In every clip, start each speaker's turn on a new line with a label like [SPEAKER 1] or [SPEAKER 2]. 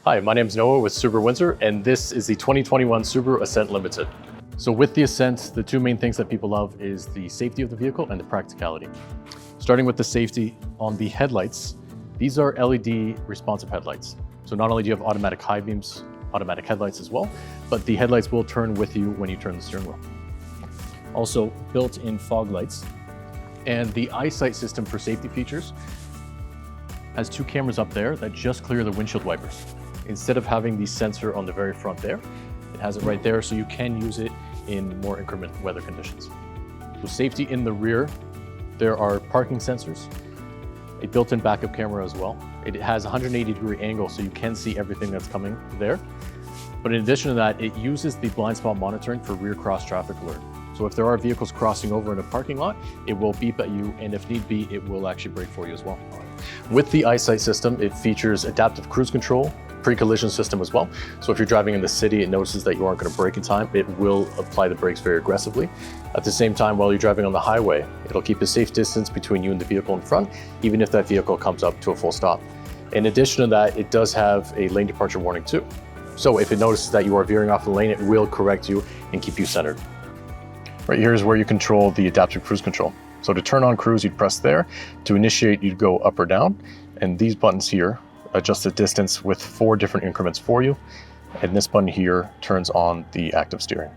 [SPEAKER 1] Hi, my name is Noah with Subaru Windsor, and this is the 2021 Subaru Ascent Limited. So with the Ascent, the two main things that people love is the safety of the vehicle and the practicality. Starting with the safety, on the headlights, these are LED responsive headlights. So not only do you have automatic high beams, automatic headlights as well, but the headlights will turn with you when you turn the steering wheel. Also built-in fog lights, and the eyesight system for safety features has two cameras up there that just clear the windshield wipers. Instead of having the sensor on the very front there, it has it right there, so you can use it in more inclement weather conditions. So safety in the rear, there are parking sensors, a built-in backup camera as well. It has a 180-degree angle, so you can see everything that's coming there. But in addition to that, it uses the blind spot monitoring for rear cross traffic alert. So if there are vehicles crossing over in a parking lot, it will beep at you, and if need be, it will actually brake for you as well. With the eyesight system, it features adaptive cruise control, pre-collision system as well. So if you're driving in the city, it notices that you aren't going to brake in time, it will apply the brakes very aggressively. At the same time, while you're driving on the highway, it'll keep a safe distance between you and the vehicle in front, even if that vehicle comes up to a full stop. In addition to that, it does have a lane departure warning too. So if it notices that you are veering off the lane, it will correct you and keep you centered. Right here is where you control the adaptive cruise control. So to turn on cruise, you'd press there. To initiate, you'd go up or down. And these buttons here adjust the distance with 4 different increments for you. And this button here turns on the active steering.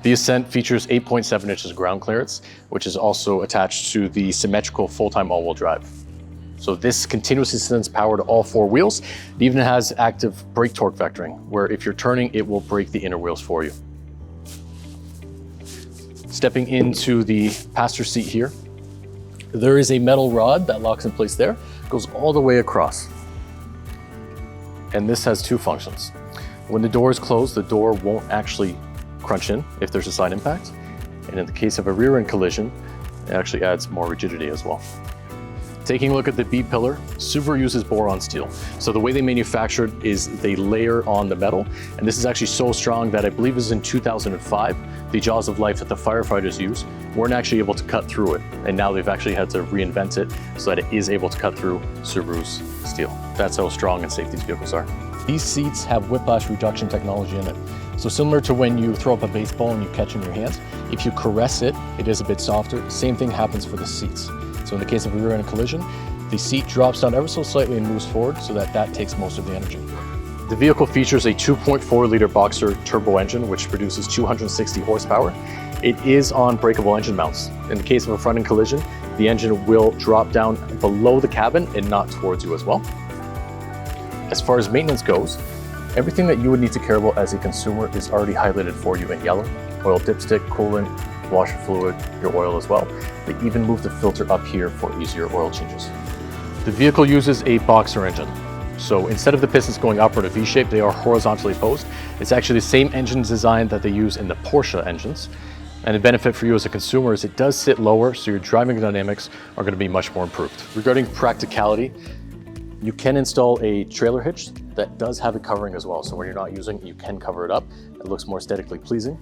[SPEAKER 1] The Ascent features 8.7 inches of ground clearance, which is also attached to the symmetrical full-time all-wheel drive. So this continuously sends power to all 4 wheels. It even has active brake torque vectoring, where if you're turning, it will brake the inner wheels for you. Stepping into the passenger seat here, there is a metal rod that locks in place there, goes all the way across. And this has 2 functions. When the door is closed, the door won't actually crunch in if there's a side impact. And in the case of a rear end collision, it actually adds more rigidity as well. Taking a look at the B pillar, Subaru uses boron steel. So the way they manufacture it is they layer on the metal, and this is actually so strong that I believe it was in 2005, the jaws of life that the firefighters use weren't actually able to cut through it. And now they've actually had to reinvent it so that it is able to cut through Subaru's steel. That's how strong and safe these vehicles are. These seats have whiplash reduction technology in it. So similar to when you throw up a baseball and you catch in your hands, if you caress it, it is a bit softer. Same thing happens for the seats. So in the case of a rear end collision, the seat drops down ever so slightly and moves forward so that takes most of the energy. The vehicle features a 2.4-liter Boxer turbo engine, which produces 260 horsepower. It is on breakable engine mounts. In the case of a front end collision, the engine will drop down below the cabin and not towards you as well. As far as maintenance goes, everything that you would need to care about as a consumer is already highlighted for you in yellow. Oil dipstick, coolant, washer fluid, your oil as well. They even move the filter up here for easier oil changes. The vehicle uses a Boxer engine. So instead of the pistons going upward a V-shape, they are horizontally posed. It's actually the same engine design that they use in the Porsche engines. And the benefit for you as a consumer is it does sit lower, so your driving dynamics are going to be much more improved. Regarding practicality, you can install a trailer hitch that does have a covering as well. So when you're not using it, you can cover it up. It looks more aesthetically pleasing.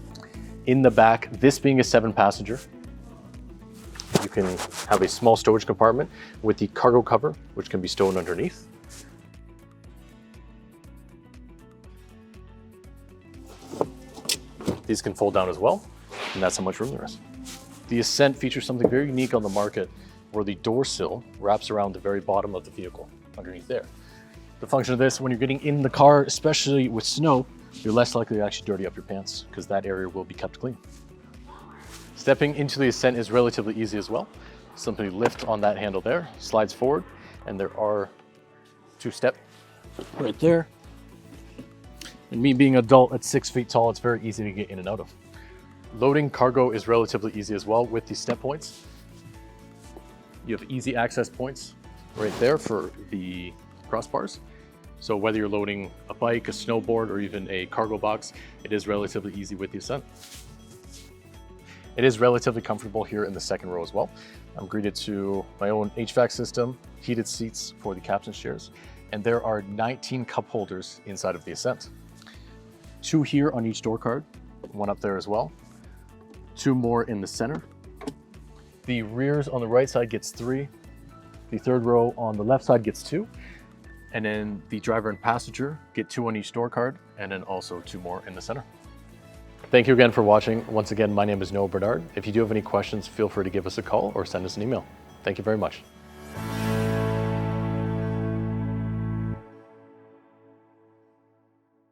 [SPEAKER 1] In the back, this being a 7-passenger, you can have a small storage compartment with the cargo cover, which can be stowed underneath. These can fold down as well, and that's how much room there is. The Ascent features something very unique on the market where the door sill wraps around the very bottom of the vehicle, underneath there. The function of this, when you're getting in the car, especially with snow, you're less likely to actually dirty up your pants because that area will be kept clean. Stepping into the Ascent is relatively easy as well. Simply lift on that handle there, slides forward, and there are 2 steps right there. And me being an adult at 6 feet tall, it's very easy to get in and out of. Loading cargo is relatively easy as well with these step points. You have easy access points right there for the crossbars. So whether you're loading a bike, a snowboard, or even a cargo box, it is relatively easy with the Ascent. It is relatively comfortable here in the second row as well. I'm greeted to my own HVAC system, heated seats for the captain's chairs, and there are 19 cup holders inside of the Ascent. 2 here on each door card, 1 up there as well. 2 more in the center. The rears on the right side gets 3. The third row on the left side gets 2. And then the driver and passenger get 2 on each door card, and then also 2 more in the center. Thank you again for watching. Once again, my name is Noah Bernard. If you do have any questions, feel free to give us a call or send us an email. Thank you very much.